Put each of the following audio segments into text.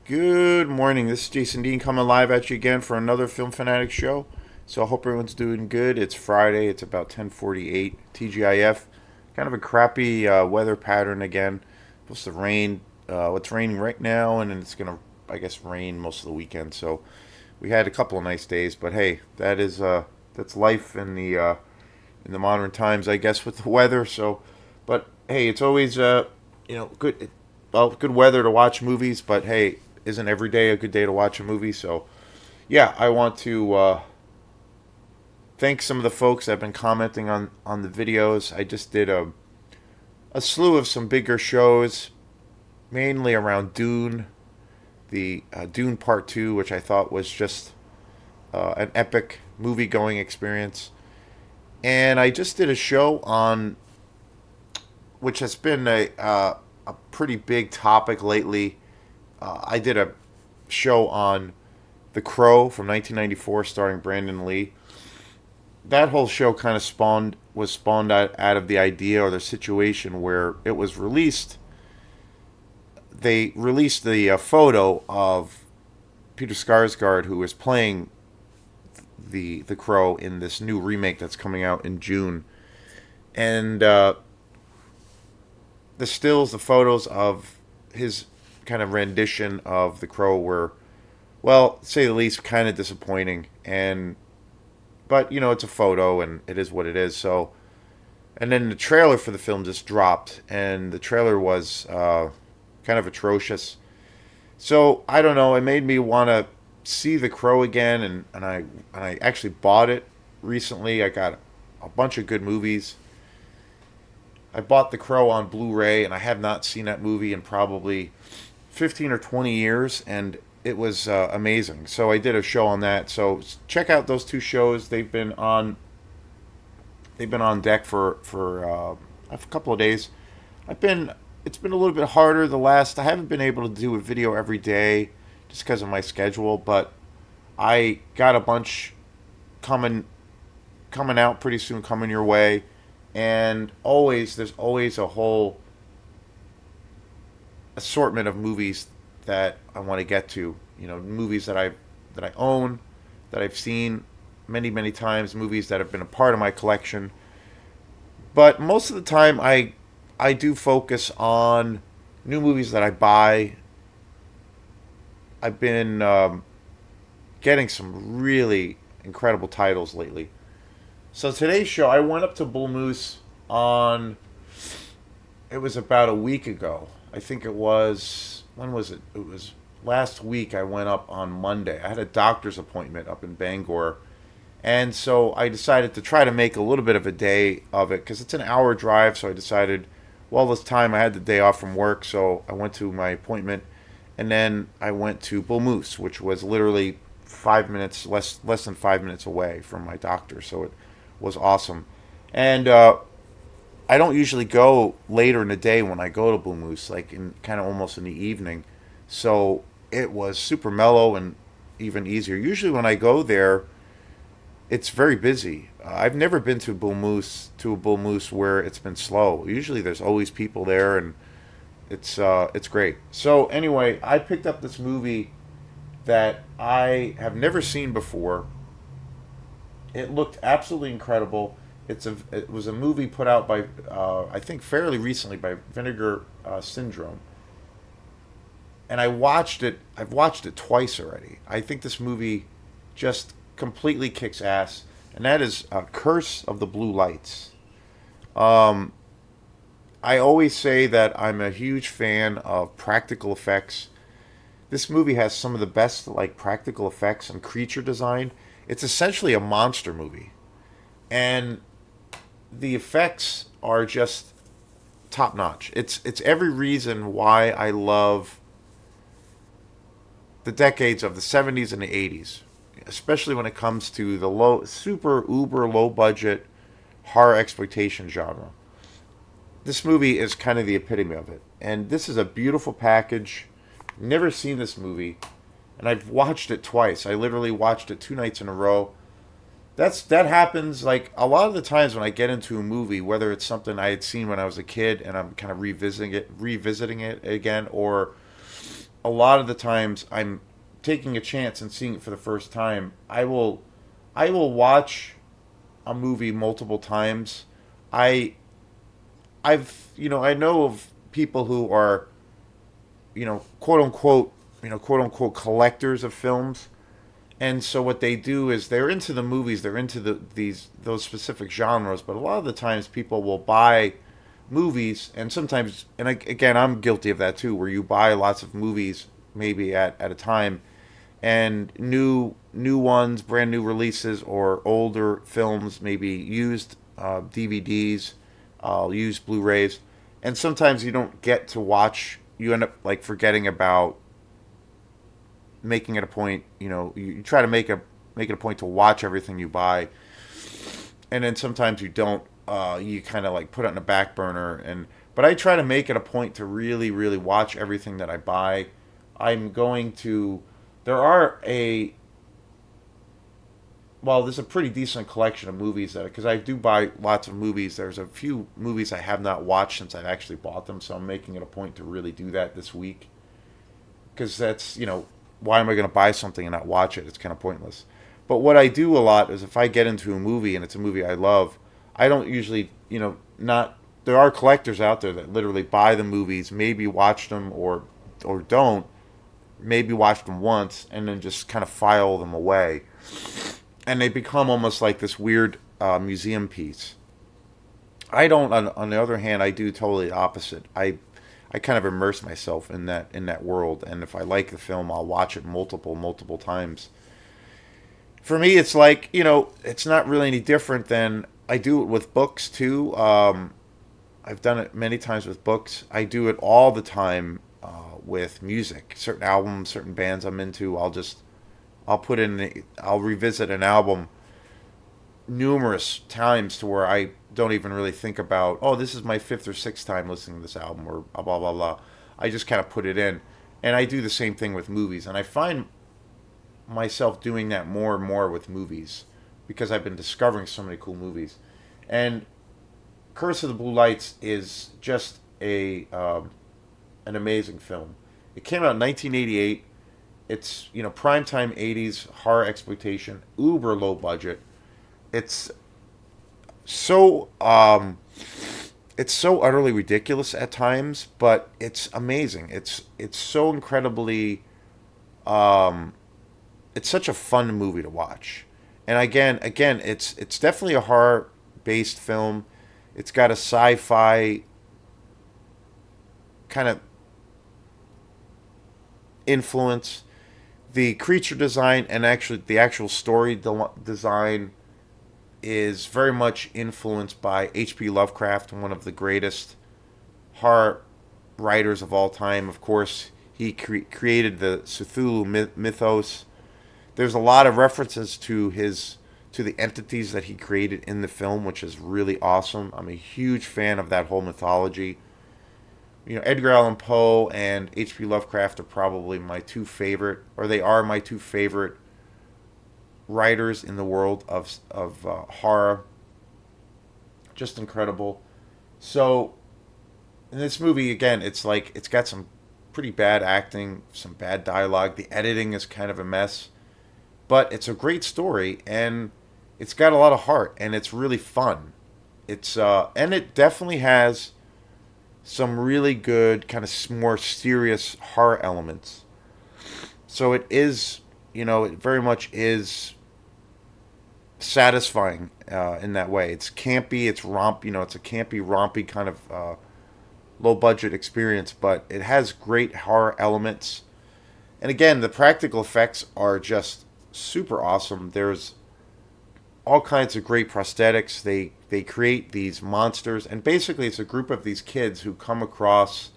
Good morning. This is Jason Dean coming live at you again for another Film Fanatic show. So I hope everyone's doing good. It's Friday. It's about 10:48 TGIF. Kind of a crappy weather pattern again. Supposed to rain. It's raining right now, and then it's gonna, I guess, rain most of the weekend. So we had a couple of nice days, but hey, that's life in the modern times, I guess, with the weather. So, but hey, it's always good. Well, good weather to watch movies, but hey, isn't every day a good day to watch a movie? So, yeah, I want to thank some of the folks that have been commenting on the videos. I just did a slew of some bigger shows, mainly around Dune, the Dune Part 2, which I thought was just an epic movie going experience. And I just did a show on, which has been a pretty big topic lately. I did a show on The Crow from 1994 starring Brandon Lee. That whole show kind of spawned out of the idea or the situation where it was released. They released the photo of Peter Skarsgård, who is playing the Crow in this new remake that's coming out in June, and the stills, the photos of his kind of rendition of the Crow were, well, to say the least, kind of disappointing. And but it's a photo, and it is what it is. So, and then the trailer for the film just dropped, and the trailer was kind of atrocious. So I don't know. It made me want to see The Crow again, and I actually bought it recently. I got a bunch of good movies. I bought The Crow on Blu-ray, and I have not seen that movie in probably 15 or 20 years, and it was amazing. So I did a show on that. So check out those two shows. They've been on deck for a couple of days. I've been It's been a little bit harder the last. I haven't been able to do a video every day just because of my schedule, but I got a bunch coming coming out pretty soon, coming your way, and there's always a whole assortment of movies that I want to get to. Movies that I own, that I've seen many many times, movies that have been a part of my collection. But most of the time, I do focus on new movies that I buy. I've been getting some really incredible titles lately. So today's show, I went up to Bull Moose on. It was about a week ago. I think it was. When was it? It was last week. I went up on Monday. I had a doctor's appointment up in Bangor, and so I decided to try to make a little bit of a day of it because it's an hour drive. So I decided, well, this time I had the day off from work, so I went to my appointment, and then I went to Bull Moose, which was literally 5 minutes, less than 5 minutes away from my doctor. So it was awesome, and I don't usually go later in the day when I go to Blue Moose, like in kind of almost in the evening. So it was super mellow and even easier. Usually when I go there, it's very busy. I've never been to a Bull Moose where it's been slow. Usually there's always people there, and it's great. So anyway, I picked up this movie that I have never seen before. It looked absolutely incredible. It was a movie put out by I think fairly recently by Vinegar Syndrome, and I watched it. I've watched it twice already. I think this movie just completely kicks ass, and that is Curse of the Blue Lights. Um, I always say that I'm a huge fan of practical effects. This movie has some of the best like practical effects and creature design. It's essentially a monster movie, and the effects are just top notch. It's every reason why I love the decades of the 70s and the 80s, especially when it comes to the super uber low budget horror exploitation genre. This movie is kind of the epitome of it. And this is a beautiful package. Never seen this movie, and I've watched it twice. I literally watched it 2 nights in a row. That happens like a lot of the times when I get into a movie, whether it's something I had seen when I was a kid and I'm kind of revisiting it again, or a lot of the times I'm taking a chance and seeing it for the first time, I will watch a movie multiple times. I I know of people who are, quote unquote collectors of films. And so what they do is they're into the movies, they're into those specific genres, but a lot of the times people will buy movies, and sometimes, and again, I'm guilty of that too, where you buy lots of movies maybe at a time, and new ones, brand new releases, or older films, maybe used DVDs, used Blu-rays, and sometimes you don't get to watch. You end up like forgetting about making it a point. You try to make it a point to watch everything you buy, and then sometimes you don't. You kind of like put it on the back burner, and but I try to make it a point to really, really watch everything that I buy. I'm going to. There are a well, there's a pretty decent collection of movies that because I do buy lots of movies. There's a few movies I have not watched since I've actually bought them, so I'm making it a point to really do that this week because that's why am I going to buy something and not watch it? It's kind of pointless. But what I do a lot is if I get into a movie and it's a movie I love, I don't usually not. There are collectors out there that literally buy the movies, maybe watch them or don't, maybe watch them once and then just kind of file them away, and they become almost like this weird museum piece. I don't. On the other hand, I do totally opposite. I kind of immerse myself in that world, and if I like the film, I'll watch it multiple times. For me, it's like it's not really any different than I do it with books too. I've done it many times with books. I do it all the time with music. Certain albums, certain bands I'm into, I'll revisit an album numerous times to where I don't even really think about, oh, this is my fifth or sixth time listening to this album or blah blah blah blah. I just kind of put it in, and I do the same thing with movies, and I find myself doing that more and more with movies because I've been discovering so many cool movies, and Curse of the Blue Lights is just a an amazing film. It came out in 1988. It's primetime 80s horror exploitation, uber low budget. It's so it's so utterly ridiculous at times, but it's amazing. It's so incredibly um, it's such a fun movie to watch. And again, it's definitely a horror based film. It's got a sci-fi kind of influence. The creature design and actually the actual story design is very much influenced by H.P. Lovecraft, one of the greatest horror writers of all time. Of course, he created the Cthulhu mythos. There's a lot of references to the entities that he created in the film, which is really awesome. I'm a huge fan of that whole mythology. Edgar Allan Poe and H.P. Lovecraft are probably my two favorite, or they are my two favorite writers in the world of horror. Just incredible. So in this movie, again, it's like it's got some pretty bad acting, some bad dialogue. The editing is kind of a mess, but it's a great story and it's got a lot of heart and it's really fun. It's and it definitely has some really good kind of more serious horror elements. So it is, it very much is satisfying in that way. It's campy, it's romp, it's a campy, rompy kind of low budget experience, but it has great horror elements. And again, the practical effects are just super awesome. There's all kinds of great prosthetics. They create these monsters, and basically it's a group of these kids who come across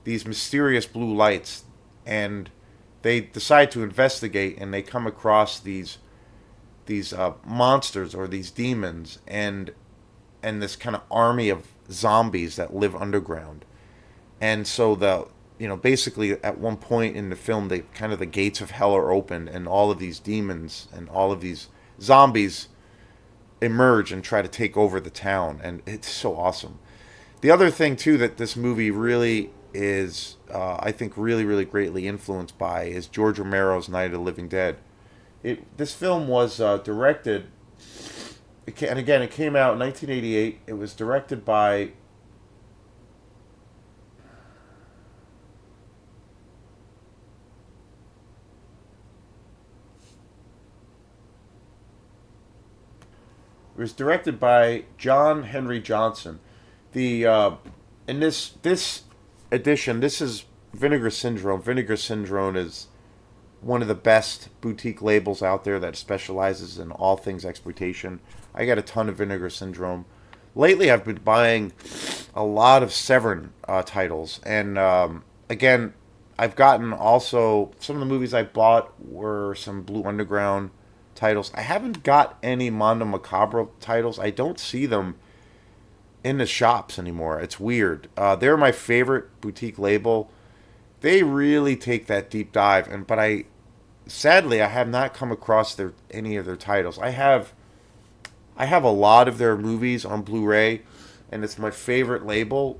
these mysterious blue lights, and they decide to investigate, and they come across these monsters or these demons, and this kind of army of zombies that live underground. And so basically at one point in the film, they kind of the gates of hell are opened, and all of these demons and all of these zombies emerge and try to take over the town, and it's so awesome. The other thing too that this movie really is, I think, really, really greatly influenced by is George Romero's Night of the Living Dead. This film was directed, and again, it came out in 1988. It was directed by John Henry Johnson. The in this edition, this is Vinegar Syndrome. Vinegar Syndrome is one of the best boutique labels out there that specializes in all things exploitation. I got a ton of Vinegar Syndrome. Lately, I've been buying a lot of Severn titles, and again, I've gotten also some of the movies I bought were some Blue Underground titles. I haven't got any Mondo Macabro titles. I don't see them in the shops anymore. It's weird. They're my favorite boutique label. They really take that deep dive, and but I sadly I have not come across any of their titles. I have a lot of their movies on Blu-ray, and it's my favorite label.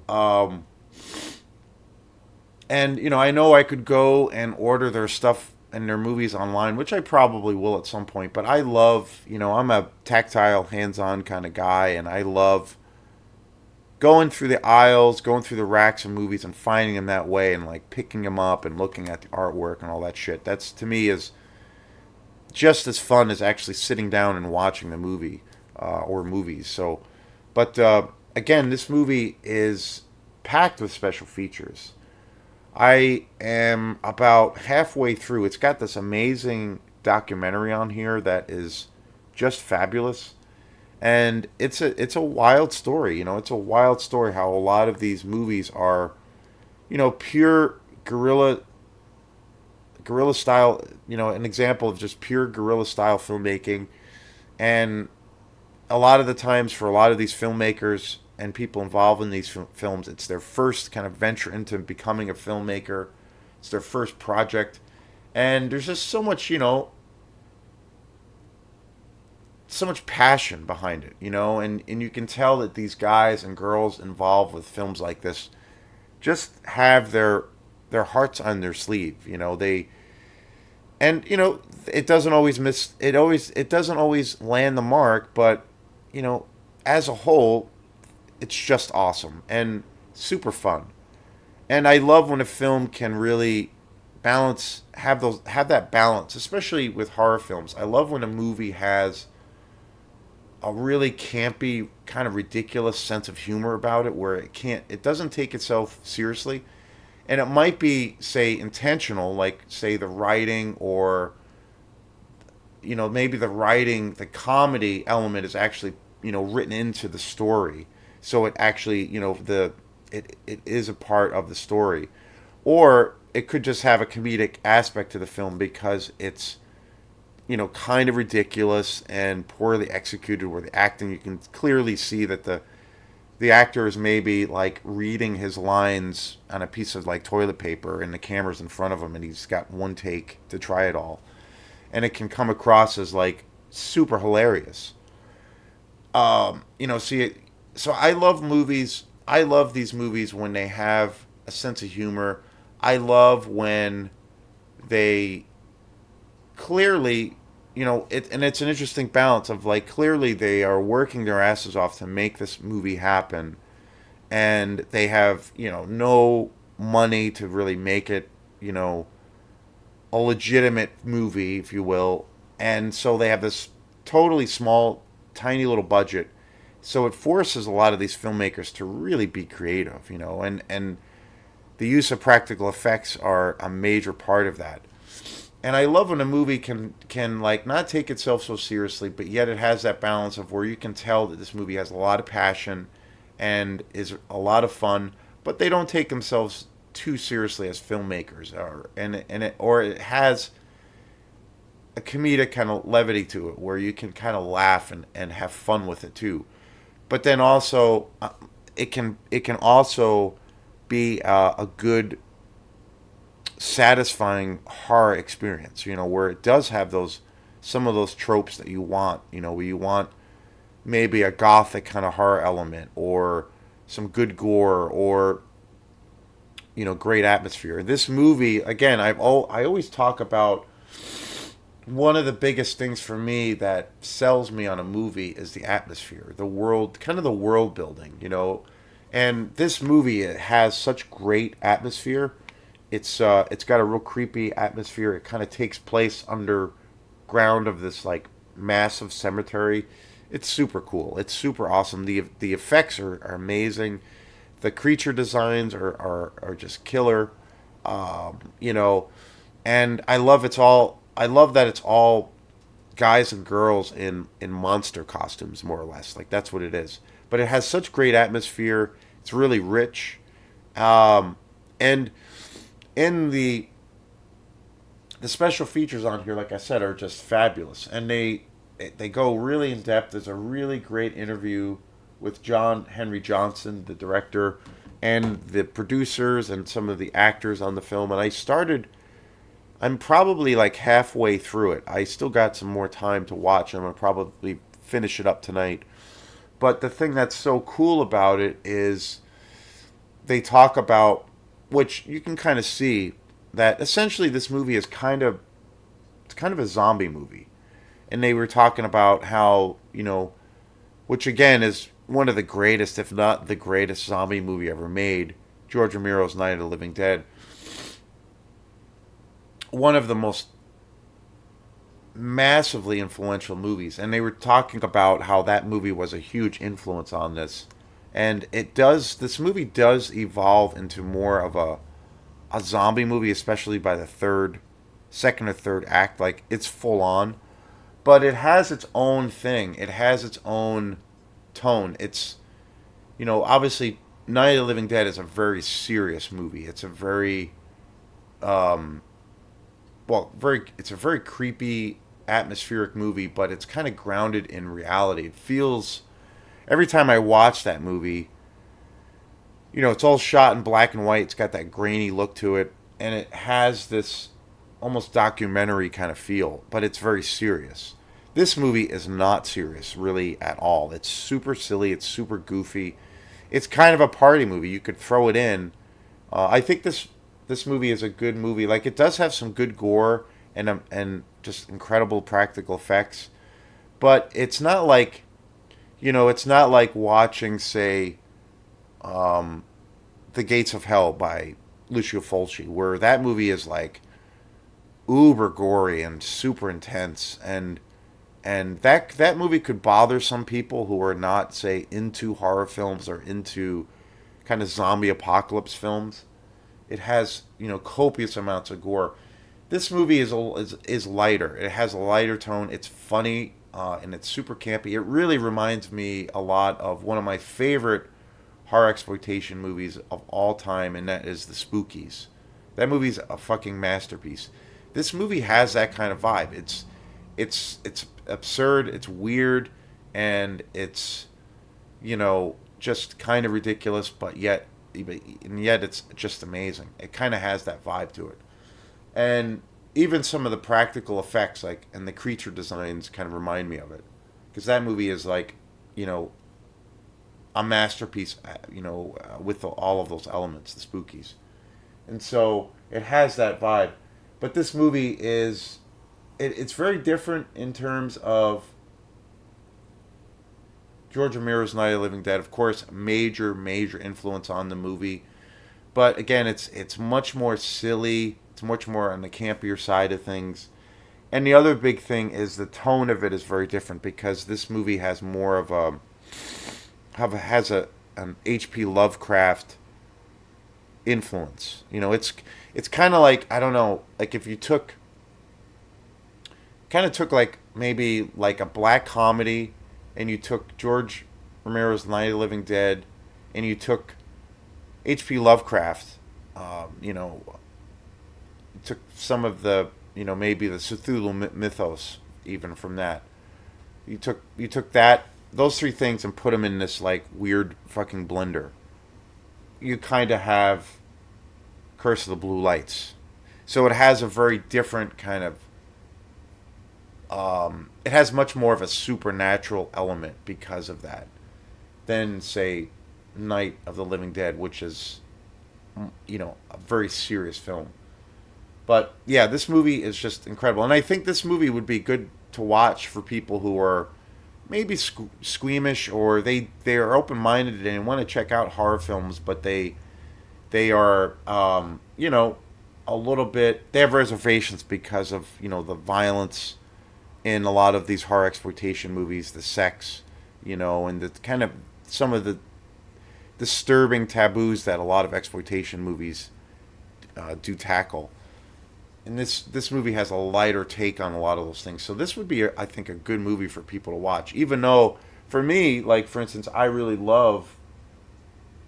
And I know I could go and order their stuff and their movies online, which I probably will at some point. But I love, I'm a tactile, hands-on kind of guy, and I love going through the aisles, going through the racks of movies, and finding them that way, and like picking them up and looking at the artwork and all that shit. That's to me is just as fun as actually sitting down and watching the movie or movies. So, but again, this movie is packed with special features. I am about halfway through. It's got this amazing documentary on here that is just fabulous, and it's a wild story. It's a wild story how a lot of these movies are, pure guerrilla style. An example of just pure guerrilla style filmmaking, and a lot of the times for a lot of these filmmakers and people involved in these films, it's their first kind of venture into becoming a filmmaker. It's their first project, and there's just so much passion behind it, and you can tell that these guys and girls involved with films like this just have their hearts on their sleeve. It doesn't always it doesn't always land the mark, but as a whole, it's just awesome and super fun. And I love when a film can really have that balance, especially with horror films. I love when a movie has a really campy, kind of ridiculous sense of humor about it, where it doesn't take itself seriously, and it might be, say, intentional, like say the writing, or maybe the comedy element is actually written into the story, so it actually it is a part of the story, or it could just have a comedic aspect to the film because it's kind of ridiculous and poorly executed, where the acting, you can clearly see that the actor is maybe like reading his lines on a piece of like toilet paper, and the camera's in front of him and he's got one take to try it all, and it can come across as like super hilarious. See, so I love movies. I love these movies when they have a sense of humor. I love when they clearly, and it's an interesting balance of like clearly they are working their asses off to make this movie happen, and they have no money to really make it a legitimate movie, if you will, and so they have this totally small, tiny little budget. So it forces a lot of these filmmakers to really be creative, and the use of practical effects are a major part of that. And I love when a movie can like not take itself so seriously, but yet it has that balance of where you can tell that this movie has a lot of passion and is a lot of fun, but they don't take themselves too seriously as filmmakers, or it has a comedic kind of levity to it where you can kind of laugh and have fun with it too. But then also, it can also be a good, satisfying horror experience. Where it does have some of those tropes that you want. Where you want maybe a gothic kind of horror element, or some good gore, or great atmosphere. This movie, again, I always talk about one of the biggest things for me that sells me on a movie is the atmosphere, the world, kind of the world building. And this movie, it has such great atmosphere. It's got a real creepy atmosphere. It kind of takes place underground of this like massive cemetery. It's super cool. It's super awesome. The effects are amazing. The creature designs are just killer. You know, and I love that it's all guys and girls in monster costumes, more or less. Like that's what it is. But it has such great atmosphere. It's really rich. And in the special features on here, like I said, are just fabulous, and they go really in depth. There's a really great interview with John Henry Johnson, the director, and the producers and some of the actors on the film. And I'm probably like halfway through it. I still got some more time to watch. I'm gonna probably finish it up tonight. But the thing that's so cool about it is they talk about, which you can kind of see, that essentially this movie is it's kind of a zombie movie. And they were talking about how, which again is one of the greatest, if not the greatest zombie movie ever made, George Romero's Night of the Living Dead. One of the most massively influential movies. And they were talking about how that movie was a huge influence on this. And this movie does evolve into more of a zombie movie, especially by the second or third act. Like, it's full on. But it has its own thing. It has its own tone. Obviously, Night of the Living Dead is a very serious movie. It's a very, it's a very creepy, atmospheric movie, but it's kind of grounded in reality. It feels, every time I watch that movie, it's all shot in black and white. It's got that grainy look to it, and it has this almost documentary kind of feel, but it's very serious. This movie is not serious, really, at all. It's super silly. It's super goofy. It's kind of a party movie. You could throw it in. I think this movie is a good movie. Like, it does have some good gore and just incredible practical effects, but it's not like watching, say, The Gates of Hell by Lucio Fulci, where that movie is like uber gory and super intense, and that movie could bother some people who are not, say, into horror films or into kind of zombie apocalypse films. It has copious amounts of gore. This movie is lighter. It has a lighter tone. It's funny, and it's super campy. It really reminds me a lot of one of my favorite horror exploitation movies of all time, and that is The Spookies. That movie's a fucking masterpiece. This movie has that kind of vibe. It's absurd, it's weird, and it's just kind of ridiculous, but yet it's just amazing. It kind of has that vibe to it. And even some of the practical effects, like, and the creature designs kind of remind me of it, because that movie is like, a masterpiece, with all of those elements, the spookies. And so it has that vibe. But this movie it's very different in terms of George Romero's Night of the Living Dead. Of course, major influence on the movie. But again, it's much more silly. It's much more on the campier side of things. And the other big thing is the tone of it is very different, because this movie has more of an H.P. Lovecraft influence. It's kind of like, I don't know, like if you took like maybe like a black comedy, and you took George Romero's Night of the Living Dead, and you took H.P. Lovecraft, took some of the, maybe the Cthulhu mythos even from that. You took those three things and put them in this like weird fucking blender. You kind of have Curse of the Blue Lights. So it has a very different kind of it has much more of a supernatural element because of that than, say, Night of the Living Dead, which is a very serious film. But yeah, this movie is just incredible, and I think this movie would be good to watch for people who are maybe squeamish, or they are open minded and want to check out horror films, but they are a little bit, they have reservations because of the violence in a lot of these horror exploitation movies, the sex, and the kind of some of the disturbing taboos that a lot of exploitation movies do tackle. And this movie has a lighter take on a lot of those things. So this would be, I think, a good movie for people to watch. Even though, for me, like for instance, I really love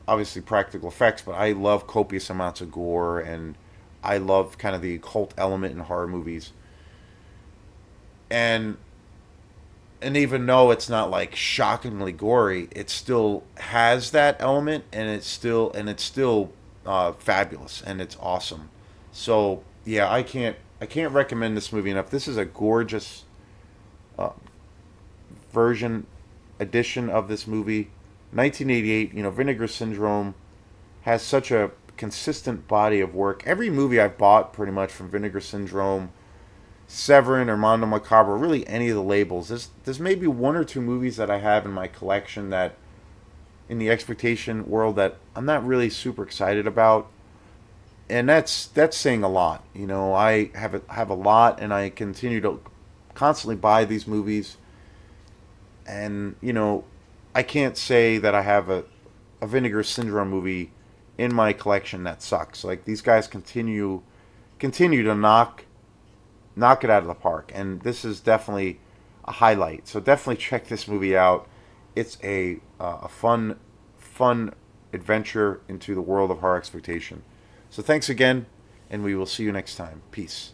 obviously practical effects, but I love copious amounts of gore, and I love kind of the occult element in horror movies. And even though it's not like shockingly gory, it still has that element, and it's still fabulous, and it's awesome. So yeah, I can't recommend this movie enough. This is a gorgeous uh, version edition of this movie. 1988, Vinegar Syndrome has such a consistent body of work. Every movie I've bought pretty much from Vinegar Syndrome, Severin, or Mondo Macabre, really any of the labels. There's maybe one or two movies that I have in my collection that in the expectation world that I'm not really super excited about, and that's saying a lot. I have a lot, and I continue to constantly buy these movies, and I can't say that I have a Vinegar Syndrome movie in my collection that sucks. Like these guys continue to knock it out of the park, and this is definitely a highlight. So definitely check this movie out. It's a fun adventure into the world of horror exploitation. So thanks again, and we will see you next time. Peace.